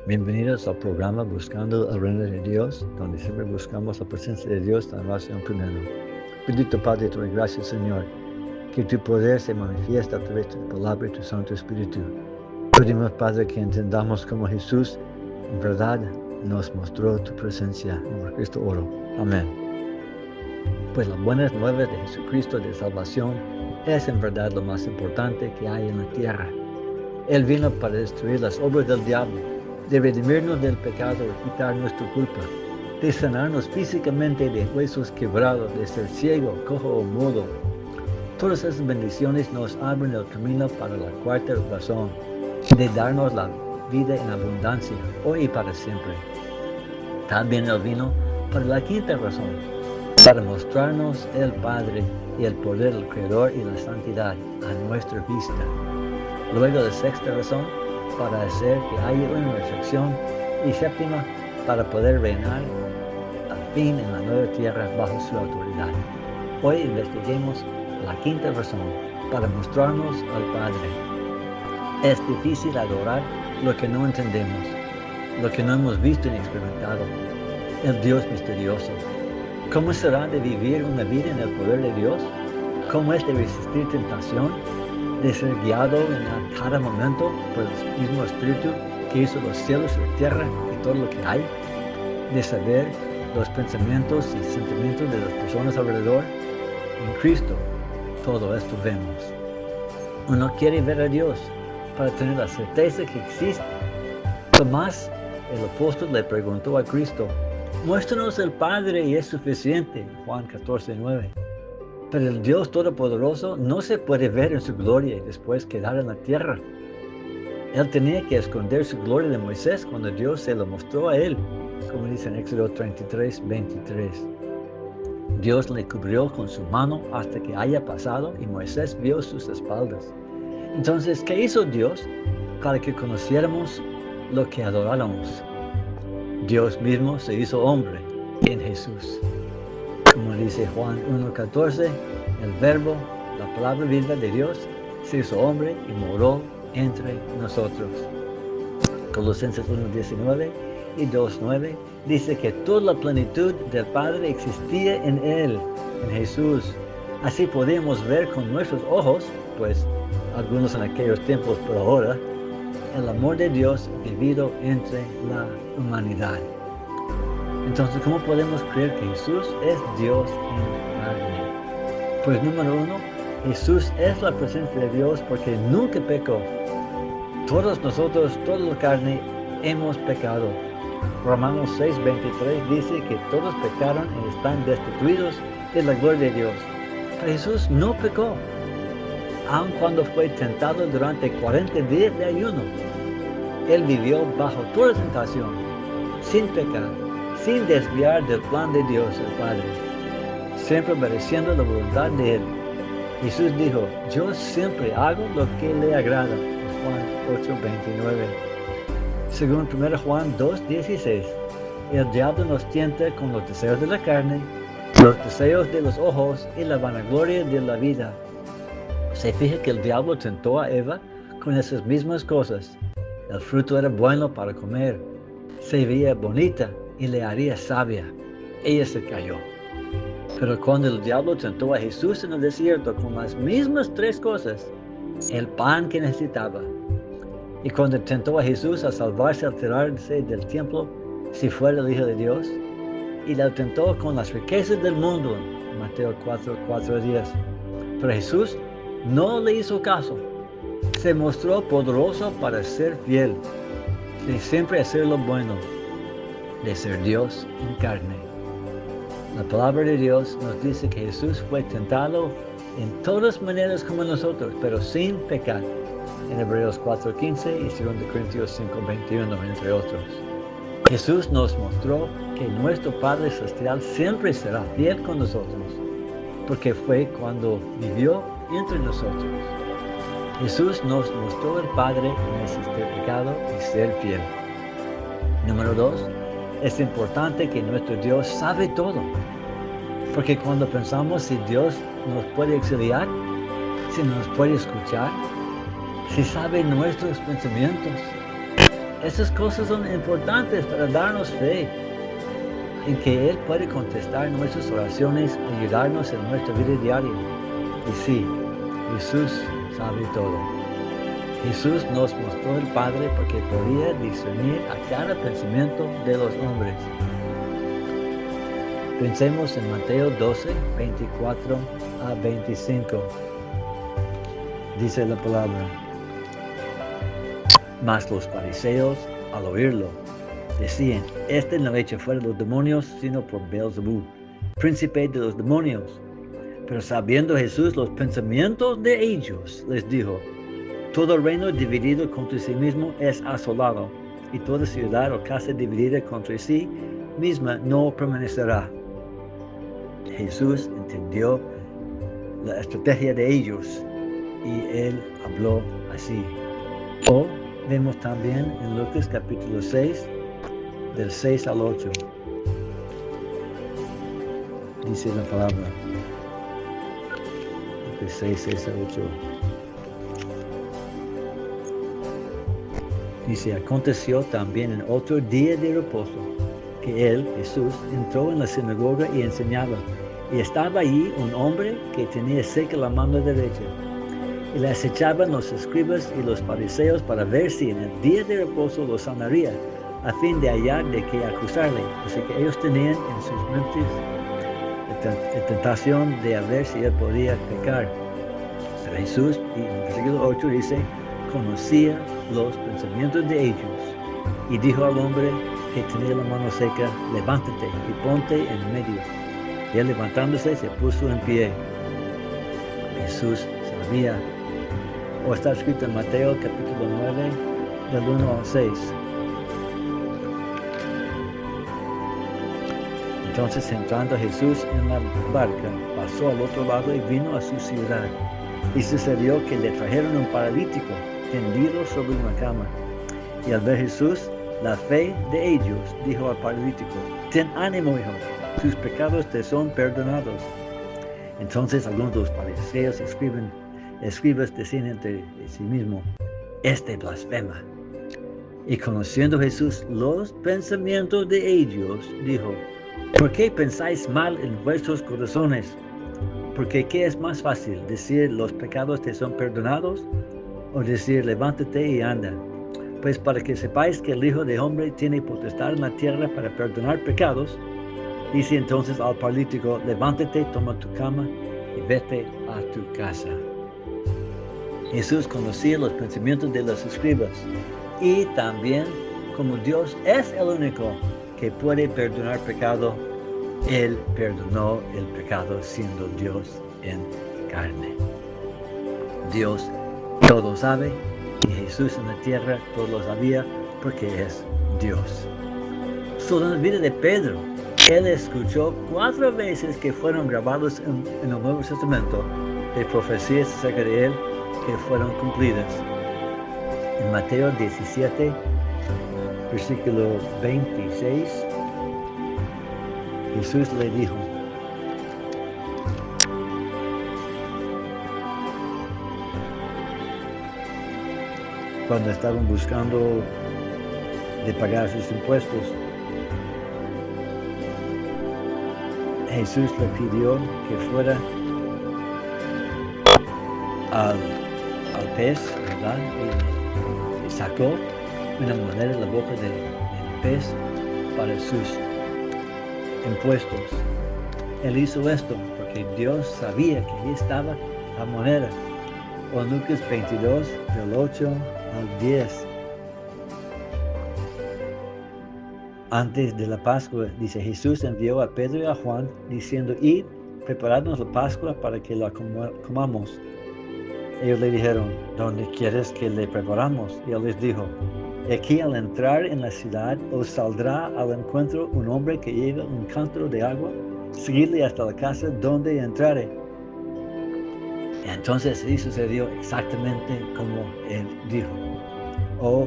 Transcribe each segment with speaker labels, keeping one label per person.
Speaker 1: Bienvenidos al programa Buscando el Reino de Dios, donde siempre buscamos la presencia de Dios en la oración primero. Bendito Padre, te doy gracias, Señor, que tu poder se manifiesta a través de tu palabra y tu Santo Espíritu. Pedimos, Padre, que entendamos cómo Jesús, en verdad, nos mostró tu presencia. En Cristo oro. Amén. Pues las buenas nuevas de Jesucristo de salvación es en verdad lo más importante que hay en la tierra. Él vino para destruir las obras del diablo, de redimirnos del pecado y quitar nuestra culpa, de sanarnos físicamente de huesos quebrados, de ser ciego, cojo o mudo. Todas esas bendiciones nos abren el camino para la cuarta razón, de darnos la vida en abundancia, hoy y para siempre. También Él vino para la quinta razón, para mostrarnos el Padre y el poder del Creador y la santidad a nuestra vista. Luego la sexta razón, para hacer que haya una resurrección, y séptima, para poder reinar al fin en la nueva tierra bajo su autoridad. Hoy investiguemos la quinta razón, para mostrarnos al Padre. Es difícil adorar lo que no entendemos, lo que no hemos visto ni experimentado, el Dios misterioso. ¿Cómo será de vivir una vida en el poder de Dios? ¿Cómo es de resistir tentación? De ser guiado en cada momento por el mismo Espíritu que hizo los cielos y la tierra y todo lo que hay, de saber los pensamientos y sentimientos de las personas alrededor. En Cristo todo esto vemos. Uno quiere ver a Dios para tener la certeza que existe. Tomás, el apóstol, le preguntó a Cristo: muéstranos el Padre y es suficiente. Juan 14:9. Pero el Dios Todopoderoso no se puede ver en su gloria y después quedar en la tierra. Él tenía que esconder su gloria de Moisés cuando Dios se lo mostró a él, como dice en Éxodo 33:23. Dios le cubrió con su mano hasta que haya pasado y Moisés vio sus espaldas. Entonces, ¿qué hizo Dios para que conociéramos lo que adoráramos? Dios mismo se hizo hombre en Jesús. Como dice Juan 1:14, el Verbo, la palabra viva de Dios, se hizo hombre y moró entre nosotros. Colosenses 1:19 y 2:9 dice que toda la plenitud del Padre existía en Él, en Jesús. Así podemos ver con nuestros ojos, pues algunos en aquellos tiempos por ahora, el amor de Dios vivido entre la humanidad. Entonces, ¿cómo podemos creer que Jesús es Dios en carne? Pues número uno, Jesús es la presencia de Dios porque nunca pecó. Todos nosotros, toda la carne, hemos pecado. Romanos 6:23 dice que todos pecaron y están destituidos de la gloria de Dios. Pero Jesús no pecó, aun cuando fue tentado durante 40 días de ayuno. Él vivió bajo toda tentación, sin pecar, sin desviar del plan de Dios el Padre, siempre obedeciendo la voluntad de Él. Jesús dijo: yo siempre hago lo que le agrada, en Juan 8:29. Según 1 Juan 2:16, el diablo nos tienta con los deseos de la carne, los deseos de los ojos y la vanagloria de la vida. Se fija que el diablo tentó a Eva con esas mismas cosas. El fruto era bueno para comer, se veía bonita y le haría sabia. Ella se cayó. Pero cuando el diablo tentó a Jesús en el desierto con las mismas tres cosas, el pan que necesitaba, y cuando tentó a Jesús a salvarse al tirarse del templo, si fuera el Hijo de Dios, y lo tentó con las riquezas del mundo, Mateo 4:10. Pero Jesús no le hizo caso. Se mostró poderoso para ser fiel, de siempre hacer lo bueno, de ser Dios en carne. La palabra de Dios nos dice que Jesús fue tentado en todas maneras como nosotros, pero sin pecar, en Hebreos 4:15 y 2 Corintios 5:21, entre otros. Jesús nos mostró que nuestro Padre Celestial siempre será fiel con nosotros, porque fue cuando vivió entre nosotros. Jesús nos mostró el Padre en resistir pecado y ser fiel. Número 2, es importante que nuestro Dios sabe todo. Porque cuando pensamos si Dios nos puede auxiliar, si nos puede escuchar, si sabe nuestros pensamientos, Esas cosas son importantes para darnos fe en que Él puede contestar nuestras oraciones, ayudarnos en nuestra vida diaria. Y sí, Jesús sabe todo. Jesús nos mostró el Padre porque podía discernir a cada pensamiento de los hombres. Pensemos en Mateo 12, 24 a 25. Dice la palabra: Mas los fariseos, al oírlo, decían: Este no echa fuera los demonios, sino por Beelzebú, príncipe de los demonios. Pero sabiendo Jesús los pensamientos de ellos, les dijo: Todo reino dividido contra sí mismo es asolado, y toda ciudad o casa dividida contra sí misma no permanecerá. Jesús entendió la estrategia de ellos y Él habló así. O vemos también en Lucas capítulo 6, del 6 al 8. Dice la palabra. Lucas 6, 6 al 8. Dice: Aconteció también en otro día de reposo, que él, Jesús, entró en la sinagoga y enseñaba. Y estaba allí un hombre que tenía seca la mano derecha. Y le acechaban los escribas y los fariseos para ver si en el día de reposo lo sanaría, a fin de hallar de qué acusarle. Así que ellos tenían en sus mentes la tentación de ver si él podía pecar. Pero Jesús, y en el versículo 8 dice, conocía los pensamientos de ellos, y dijo al hombre que tenía la mano seca: levántate y ponte en medio. Y él, levantándose, se puso en pie. Jesús sabía, o está escrito en Mateo capítulo 9, del 1 al 6. Entonces, entrando Jesús en la barca, pasó al otro lado y vino a su ciudad. Y sucedió que le trajeron un paralítico tendido sobre una cama. Y al ver Jesús la fe de ellos, dijo al paralítico: ten ánimo, hijo, tus pecados te son perdonados. Entonces algunos de los fariseos escribas decían entre sí mismos: este blasfema. Y conociendo Jesús los pensamientos de ellos, dijo: ¿por qué pensáis mal en vuestros corazones? Porque ¿qué es más fácil, decir los pecados te son perdonados, o decir levántate y anda? Pues para que sepáis que el Hijo del Hombre tiene potestad en la tierra para perdonar pecados, dice entonces al paralítico: levántate, toma tu cama y vete a tu casa. Jesús conocía los pensamientos de los escribas, y también, como Dios es el único que puede perdonar pecado, Él perdonó el pecado siendo Dios en carne. Dios todo sabe, y Jesús en la tierra todo lo sabía porque es Dios. Solo en la vida de Pedro, él escuchó 4 veces que fueron grabados en el Nuevo Testamento de profecías acerca de él que fueron cumplidas. En Mateo 17, versículo 26, Jesús le dijo: cuando estaban buscando de pagar sus impuestos, Jesús le pidió que fuera al pez, ¿verdad? Y sacó una moneda de la boca del pez para sus impuestos. Él hizo esto porque Dios sabía que ahí estaba la moneda. O en Lucas 22, del 8 al 10. Antes de la Pascua, dice: Jesús envió a Pedro y a Juan, diciendo: id, preparadnos la Pascua para que la comamos. Ellos le dijeron: ¿dónde quieres que le preparamos? Y él les dijo: aquí al entrar en la ciudad os saldrá al encuentro un hombre que lleva un cántaro de agua, seguidle hasta la casa donde entrare. Entonces sí sucedió exactamente como él dijo. O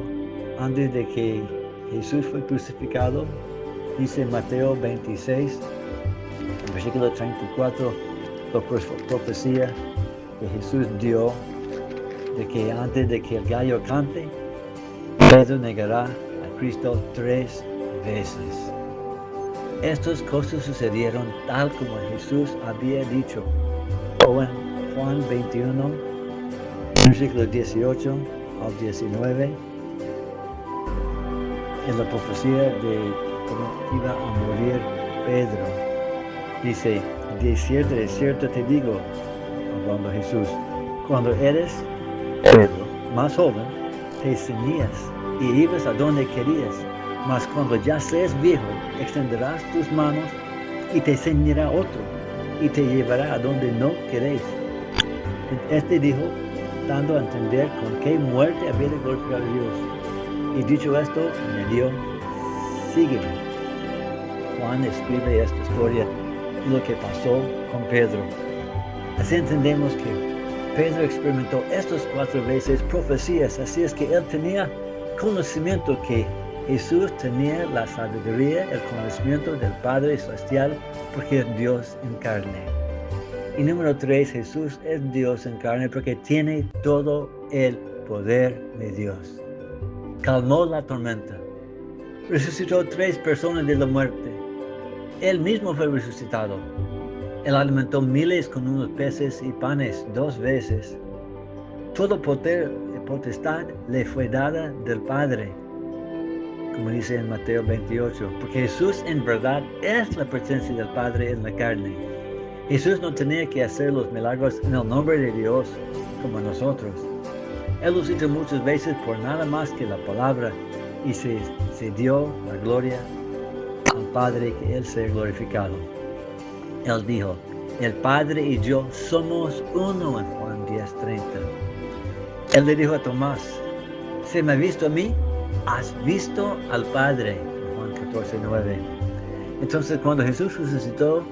Speaker 1: antes de que Jesús fue crucificado, dice Mateo 26, versículo 34, la profecía que Jesús dio de que antes de que el gallo cante, Pedro negará Cristo 3 veces. Estas cosas sucedieron tal como Jesús había dicho. O en Juan 21, versículos 18 al 19, en la profecía de cómo iba a morir Pedro. Dice, de cierto te digo, hablando Jesús, cuando eres Pedro, más joven, te ceñías y ibas a donde querías, mas cuando ya seas viejo, extenderás tus manos y te ceñirá otro, y te llevará a donde no queréis. Este dijo, dando a entender con qué muerte había de glorificar a Dios. Y dicho esto, añadió, sígueme. Juan escribe esta historia, lo que pasó con Pedro. Así entendemos que Pedro experimentó estas 4 veces profecías, así es que él tenía conocimiento que Jesús tenía la sabiduría, el conocimiento del Padre Celestial, porque es Dios en carne. Y número 3, Jesús es Dios en carne porque tiene todo el poder de Dios. Calmó la tormenta. Resucitó 3 personas de la muerte. Él mismo fue resucitado. Él alimentó miles con unos peces y panes 2 veces. Todo poder y potestad le fue dada del Padre, como dice en Mateo 28, porque Jesús en verdad es la presencia del Padre en la carne. Jesús no tenía que hacer los milagros en el nombre de Dios como nosotros. Él los hizo muchas veces por nada más que la palabra y se dio la gloria al Padre que Él sea glorificado. Él dijo, el Padre y yo somos uno en Juan 10:30. Él le dijo a Tomás, ¿se me ha visto a mí? Has visto al Padre, Juan 14:9. Entonces cuando Jesús resucitó,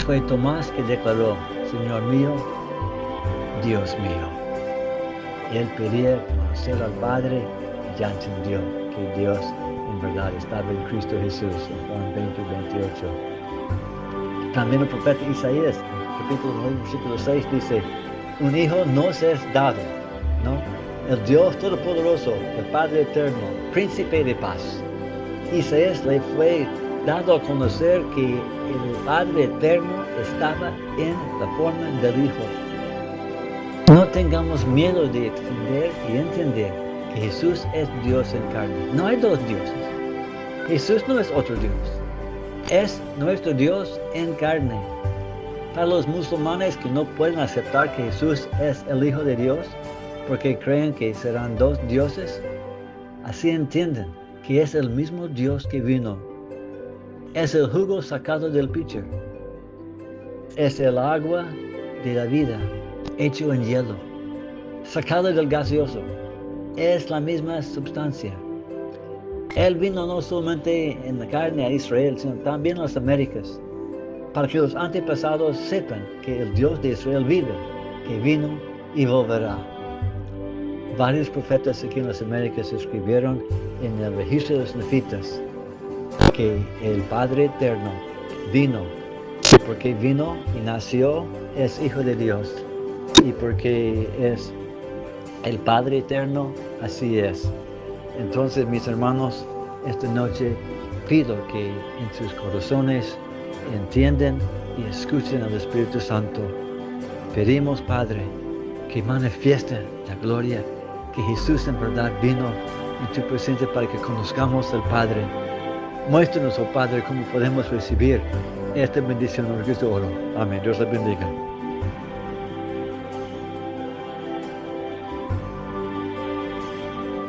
Speaker 1: fue Tomás que declaró, Señor mío, Dios mío. Él pedía conocer al Padre y ya entendió que Dios en verdad estaba en Cristo Jesús, en Juan 20:28. También el profeta Isaías, capítulo 9, versículo 6, dice, un hijo nos es dado, ¿no? El Dios Todopoderoso, el Padre Eterno, Príncipe de Paz. Isaías le fue dado a conocer que el Padre Eterno estaba en la forma del Hijo. No tengamos miedo de extender y entender que Jesús es Dios en carne. No hay 2 dioses. Jesús no es otro Dios. Es nuestro Dios en carne. Para los musulmanes que no pueden aceptar que Jesús es el Hijo de Dios, porque creen que serán 2 dioses, así entienden que es el mismo Dios que vino. Es el jugo sacado del pitcher. Es el agua de la vida, hecho en hielo, sacado del gaseoso. Es la misma sustancia. Él vino no solamente en la carne a Israel, sino también a las Américas, para que los antepasados sepan que el Dios de Israel vive, que vino y volverá. Varios profetas aquí en las Américas escribieron en el registro de los nefitas que el Padre Eterno vino, y porque vino y nació es Hijo de Dios, y porque es el Padre Eterno, así es. Entonces, mis hermanos, esta noche pido que en sus corazones entiendan y escuchen al Espíritu Santo. Pedimos, Padre, que manifieste la gloria que Jesús en verdad vino en tu presencia para que conozcamos al Padre. Muéstranos, oh Padre, cómo podemos recibir esta bendición en Cristo oro. Amén. Dios les bendiga.